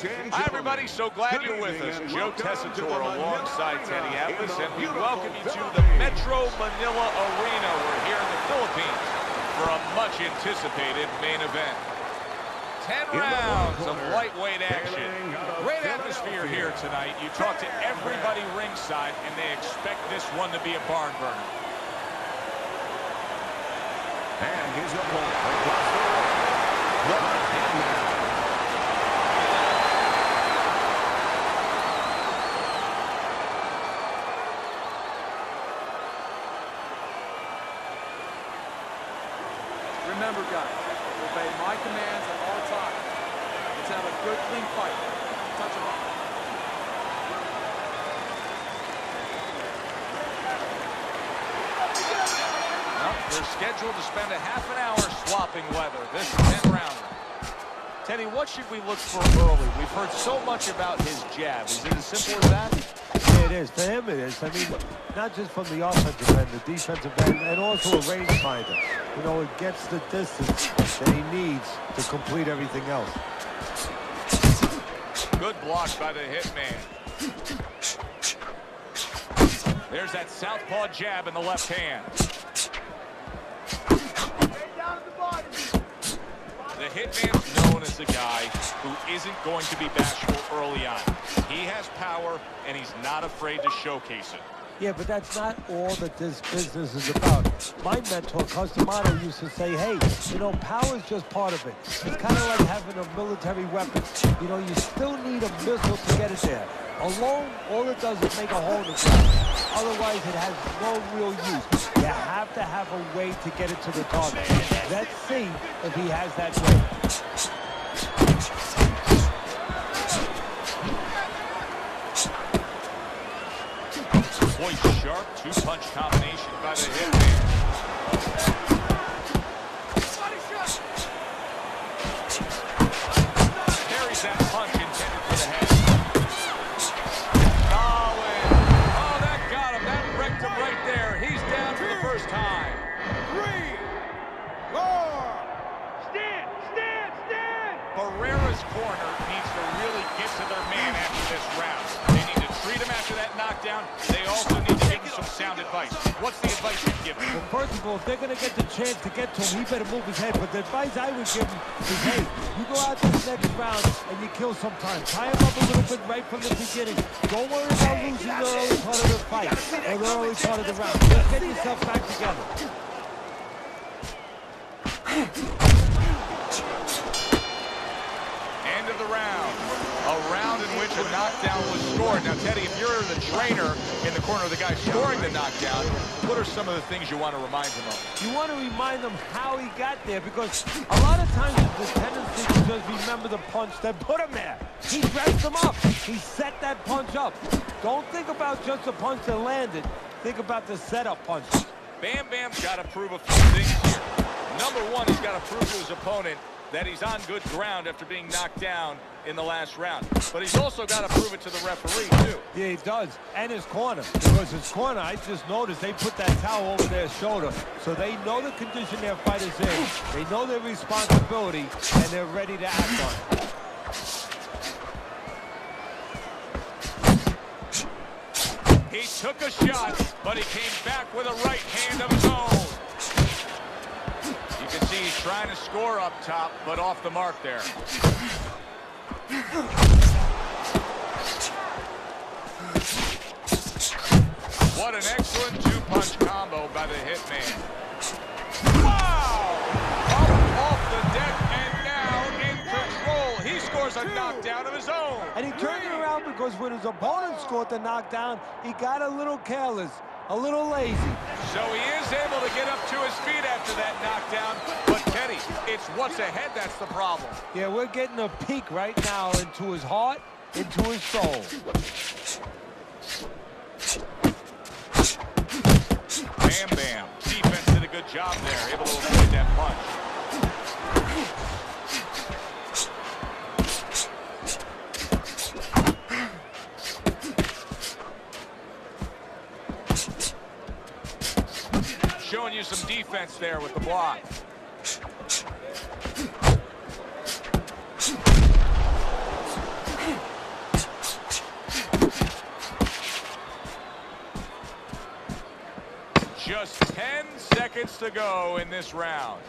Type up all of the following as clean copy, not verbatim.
Hi, everybody. So glad you're with us. Joe Tessitore alongside Teddy Atlas, and we welcome you to the Metro Manila Arena. We're here in the Philippines for a much-anticipated main event. 10 rounds of lightweight action. Great atmosphere here tonight. You talk to everybody ringside, and they expect this one to be a barn burner. And his opponent across the ring. Remember, guys, obey my commands at all times. Let's have a good, clean fight. Touch him up. Well, they're scheduled to spend a half an hour swapping leather. This 10-rounder. Teddy, what should we look for early? We've heard so much about his jab. Is it as simple as that? Yeah, it is. For him, it is. I mean, not just from the offensive end, the defensive end, and also a rangefinder. You know, it gets the distance that he needs to complete everything else. Good block by the hitman. There's that southpaw jab in the left hand. The hitman's known as the guy who isn't going to be bashful early on. He has power, and he's not afraid to showcase it. Yeah, but that's not all that this business is about. My mentor, Customato, used to say, hey, you know, power is just part of it. It's kind of like having a military weapon. You know, you still need a missile to get it there. Alone, all it does is make a hole in the ground. Otherwise, it has no real use. You have to have a way to get it to the target. Let's see if he has that way. Boy, sharp two-punch combination by the hitman. Carries that punch intended for the head. Solid. Oh, that got him. That wrecked him right there. He's down for the first time. 3, 4. Stand, stand, stand. Barrera's corner needs to really get to their man after this round. They need to treat him after that knockdown. They also need to give him some sound advice. What's the advice you'd give him? Well, first of all, if they're going to get the chance to get to him, he better move his head. But the advice I would give him is, hey, you go out this next round and you kill some time. Tie him up a little bit right from the beginning. Don't worry about losing the early part of the fight or the early part of the round. Just get yourself back together. End of the round. A round in which a knockdown was scored. Now, Teddy, if you're the trainer in the corner of the guy scoring the knockdown, what are some of the things you want to remind him of? You want to remind him how he got there, because a lot of times there's a tendency to just remember the punch that put him there. He dressed him up. He set that punch up. Don't think about just the punch that landed. Think about the setup punch. Bam Bam's got to prove a few things here. Number one, he's got to prove to his opponent that he's on good ground after being knocked down in the last round. But he's also got to prove it to the referee, too. Yeah, he does. And his corner. Because his corner, I just noticed they put that towel over their shoulder. So they know the condition their fighter's in. They know their responsibility, and they're ready to act on it. He took a shot, but he came back with a right hand of his own. You can see he's trying to score up top, but off the mark there. What an excellent two-punch combo by the hitman. Wow! Up off the deck and now in control. He scores a knockdown of his own. And he turned it around because when his opponent scored the knockdown, he got a little careless, a little lazy. So he is able to get up to his feet after that knockdown. But Teddy, it's what's ahead that's the problem. Yeah, we're getting a peek right now into his heart, into his soul. Bam Bam. Defense did a good job there, able to avoid that punch. Showing you some defense there with the block. Just 10 seconds to go in this round.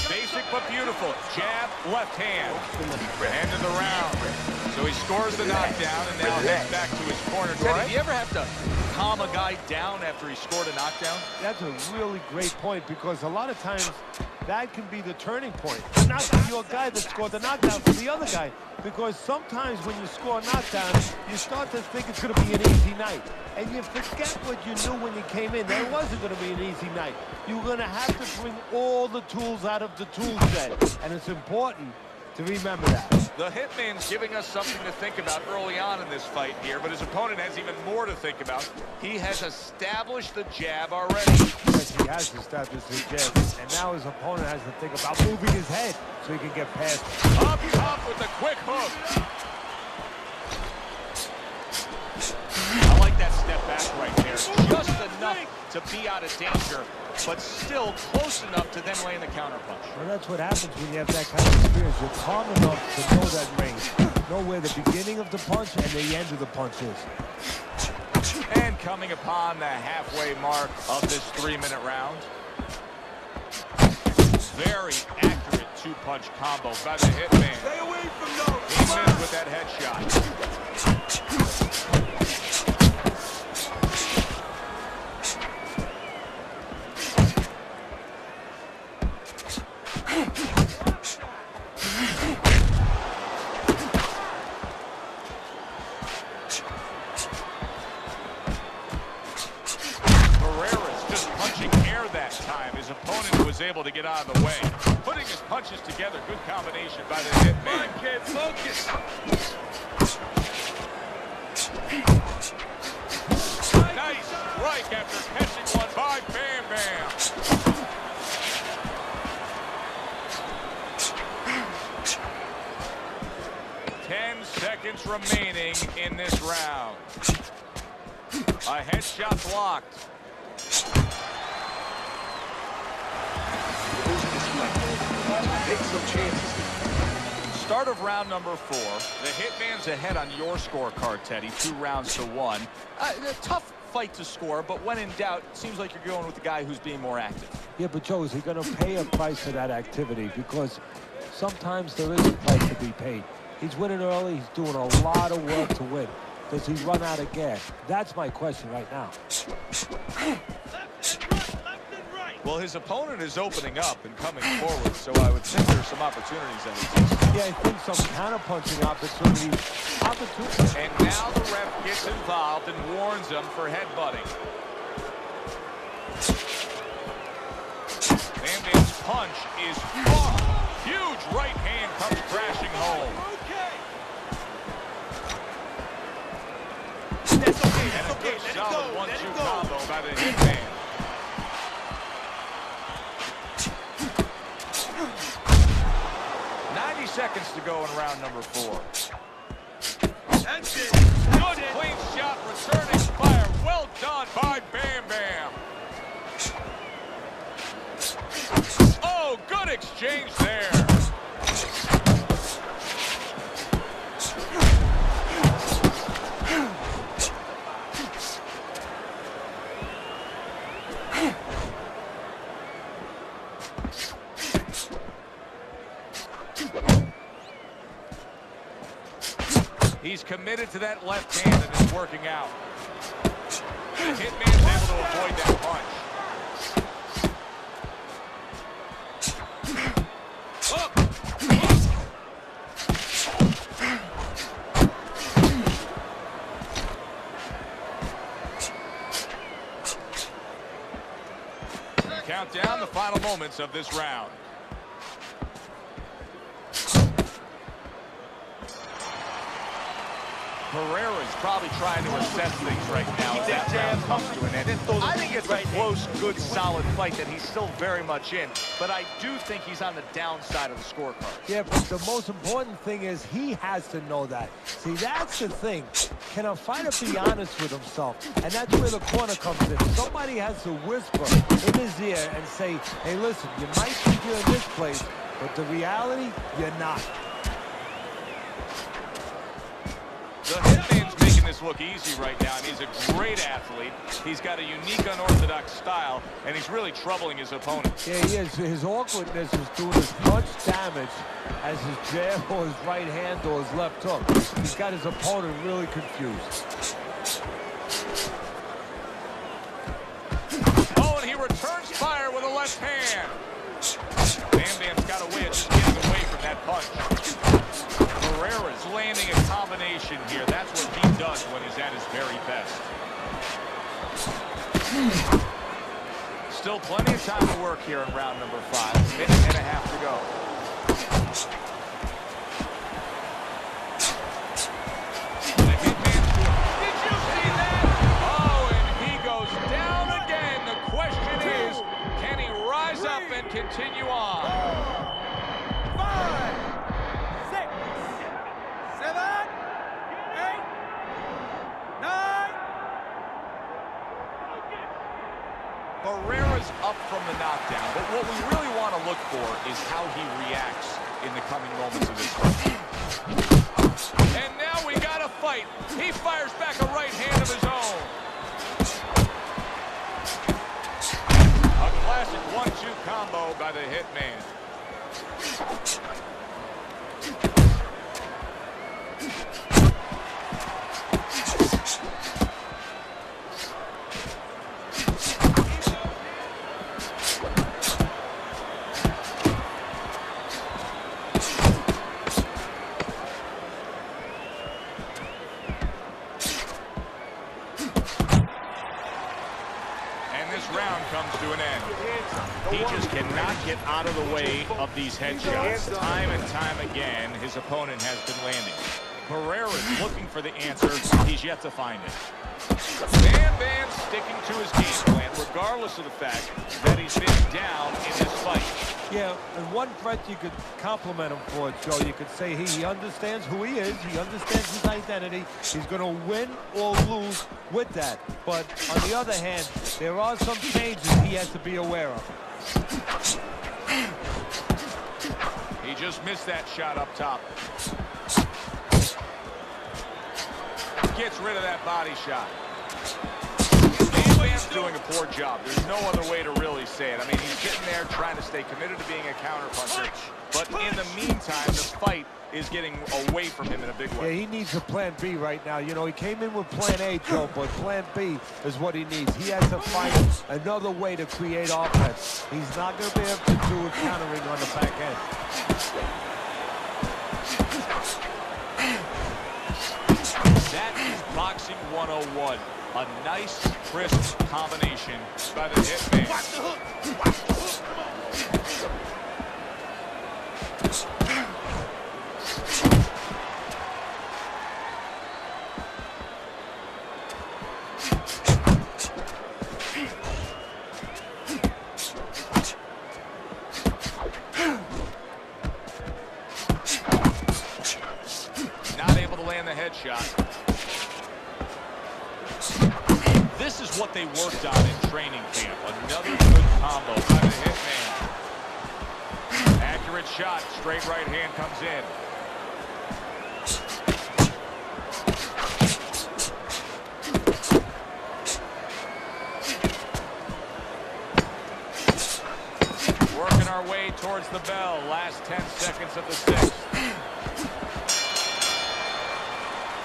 Basic but beautiful. Jab, left hand. End of the round. So he scores the knockdown and now heads back to his corner. Teddy, do you ever have to calm a guy down after he scored a knockdown? That's a really great point, because a lot of times that can be the turning point. But not for your guy that scored the knockdown, for the other guy. Because sometimes when you score a knockdown, you start to think it's going to be an easy night. And you forget what you knew when you came in, that it wasn't going to be an easy night. You're going to have to bring all the tools out of the tool set. And it's important to remember that. The Hitman's giving us something to think about early on in this fight here, but his opponent has even more to think about. He has established the jab already. Yes, he has established his jab, and now his opponent has to think about moving his head so he can get past it. Up top with the quick hook. I like that step back right there. Just enough to be out of danger, but still close enough to then land the counterpunch. Well, that's what happens when you have that kind of experience. You're calm enough to know that range. Know where the beginning of the punch and the end of the punch is. And coming upon the halfway mark of this 3-minute round. Very accurate two-punch combo by the Hitman. Stay away from those. He missed with that headshot. Barrera's just punching air that time. His opponent was able to get out of the way. Putting his punches together, good combination by the Hitman. Come on, kid, focus. Nice strike after catching one by Bam Bam. Seconds remaining in this round. A headshot blocked. Take some chances. Start of round number 4. The Hitman's ahead on your scorecard, Teddy. 2 rounds to 1. A tough fight to score, but when in doubt, it seems like you're going with the guy who's being more active. Yeah, but Joe, is he going to pay a price for that activity? Because sometimes there is a price to be paid. He's winning early. He's doing a lot of work to win. Does he run out of gas? That's my question right now. Well, his opponent is opening up and coming forward, so I would think there's some opportunities that exist. Yeah, I think some counter-punching opportunities. And now the ref gets involved and warns him for headbutting. Bam Bam's punch is far. Huge right hand comes crashing home. That's okay, And that's a okay. good Let it solid go, let it 1-2 go. combo by the Hitman. Seconds to go in round number 4. That's it. Good clean shot, returning fire. Well done by Bam Bam. Oh, good exchange there. He's committed to that left hand and it's working out. The Hitman's able to avoid that punch. Up. Count down the final moments of this round. Barrera's probably trying to assess things right now as that round comes to an end. I think it's a close, good, solid fight that he's still very much in, but I do think he's on the downside of the scorecard. Yeah, but the most important thing is he has to know that. See, that's the thing. Can a fighter be honest with himself? And that's where the corner comes in. Somebody has to whisper in his ear and say, hey, listen, you might think you're in this place, but the reality, you're not. The Hitman's making this look easy right now, and he's a great athlete. He's got a unique, unorthodox style, and he's really troubling his opponent. Yeah, he is. His awkwardness is doing as much damage as his jab or his right hand or his left hook. He's got his opponent really confused. Oh, and he returns fire with a left hand. Bam's got a way of just getting away from that punch. Barrera's landing a combination here. That's what he does when he's at his very best. Still plenty of time to work here in round number 5. Minute and a half to go. The hitman's doing. Did you see that? Oh, and he goes down again. The question is, can he rise up and continue on? 5, 6, 7, 8, 9. Barrera's up from the knockdown, but what we really want to look for is how he reacts in the coming moments of this fight. And now we got a fight. He fires back a right hand of his own. A classic 1-2 combo by the hitman. Round comes to an end. He just cannot get out of the way of these headshots. Time and time again, his opponent has been landing. Barrera's looking for the answer. He's yet to find it. Bam's sticking to his game plan, regardless of the fact that he's been down in this fight. Yeah, and one threat you could compliment him for, Joe. You could say he understands who he is. He understands his identity. He's going to win or lose with that. But on the other hand, there are some changes he has to be aware of. He just missed that shot up top. Gets rid of that body shot. Bam's doing a poor job. There's no other way to really say it. I mean, he's sitting there trying to stay committed to being a counterpuncher, but in the meantime, the fight is getting away from him in a big way. Yeah, he needs a plan B right now. You know, he came in with plan A, Joe, but plan B is what he needs. He has to find another way to create offense. He's not going to be able to do it countering on the back end. That is boxing 101. A nice, crisp combination by the hitman. Watch the hook. Watch the hook. Not able to land the headshot. This is what they worked on in training camp. Another good combo by the hitman. Accurate shot. Straight right hand comes in. Working our way towards the bell. Last 10 seconds of the 6th.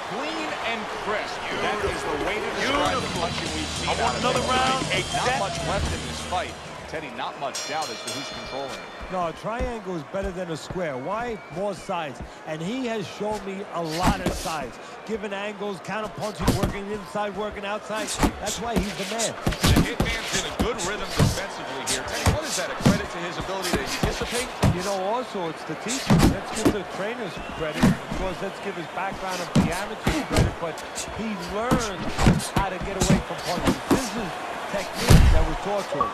Clean and crisp. That is the way to describe the punching we've seen. I want another round. Not much left in this fight. Teddy, not much doubt as to who's controlling it. No, a triangle is better than a square. Why? More sides. And he has shown me a lot of sides. Given angles, counter-punching, working inside, working outside. That's why he's the man. The hitman's in a good rhythm defensively here. Teddy, what is that? A credit to his ability to anticipate? You know, also, it's the teachers. Let's give the trainers credit. Of course, let's give his background of the amateur credit. But he learned how to get away from punches. This is technique that was taught to him.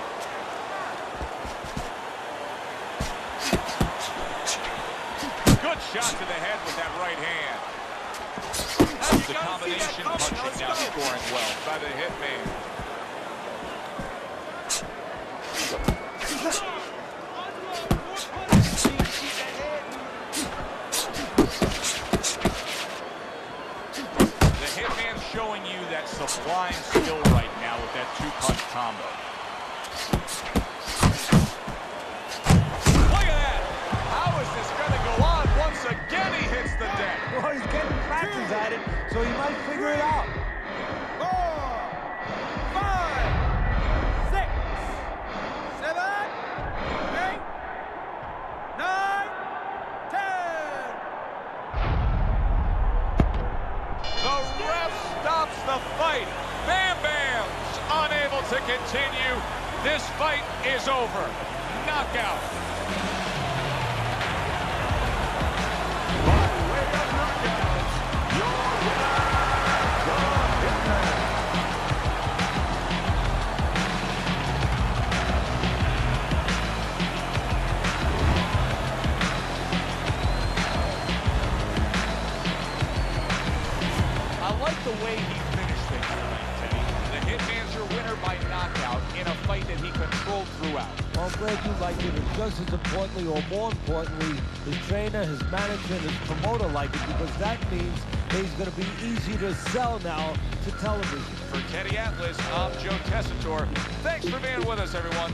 Good shot to the head with that right hand. That's the combination punching now scoring well by the hitman. The hitman's showing you that sublime skill right now with that two-punch combo. Look at that! How is this going to go on? Once again, he hits the deck. Well, he's getting practice at it, so he might figure it out. 4, 5, 6, 7, 8, 9, 10. The ref stops the fight. Bam Bam's unable to continue. This fight is over. Knockout. I like the way he finished things tonight, Teddy. The Hitman's your winner by knockout in a fight that he controlled throughout. Well, I'm glad you liked it, and just as importantly, or more importantly, his trainer, his manager, and his promoter like it, because that means he's going to be easy to sell now to television. For Teddy Atlas, I'm Joe Tessitore. Thanks for being with us, everyone.